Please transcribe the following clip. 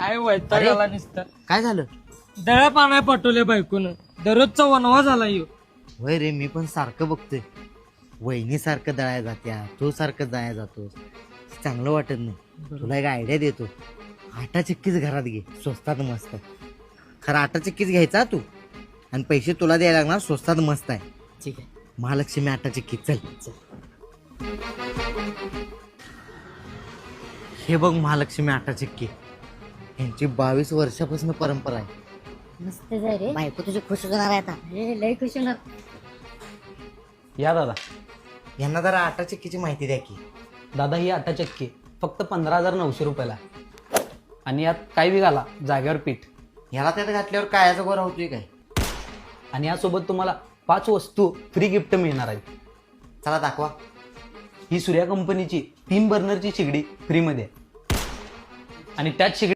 काय वैताग आला नुसतं. काय झालं? दळ्या पाण्या पाठवले बायकोनं. दररोजचा वनवा झाला यो. होय रे, मी पण सारखं बघतोय. वहिनी सारखं दळाया जात्या, तो सारखं दळाया जातो. चांगलं वाटत नाही. तुला एक आयडिया देतो. आटा चिक्कीच घरात घे, स्वस्तात मस्त आहे. खरं आटा चिक्कीच घ्यायचा तू, आणि पैसे तुला द्यायला लागणार. स्वस्तात मस्त आहे. ठीक आहे. महालक्ष्मी आटा चिक्की. चल. हे बघ महालक्ष्मी आटा चिक्की. यांची 22 वर्षापासून परंपरा आहे. मस्त आहे रे. बायको तुझी खुश होणार आहे आता. लय खुश होणार. या दादा. यांना जरा आटा चिक्कीची माहिती द्या की. दादा ही आटा चक्की फक्त 15,900 रुपयाला आहे. आणि यात काय बी घाला, जागेवर पीठ. ह्याला त्यात घातल्यावर कायाचा गोरा होतोय काय? आणि यासोबत तुम्हाला 5 वस्तू फ्री गिफ्ट मिळणार आहेत. चला दाखवा. ही सूर्या कंपनीची 3 बर्नरची शेगडी फ्रीमध्ये आहे. आणि त्याच शेगडी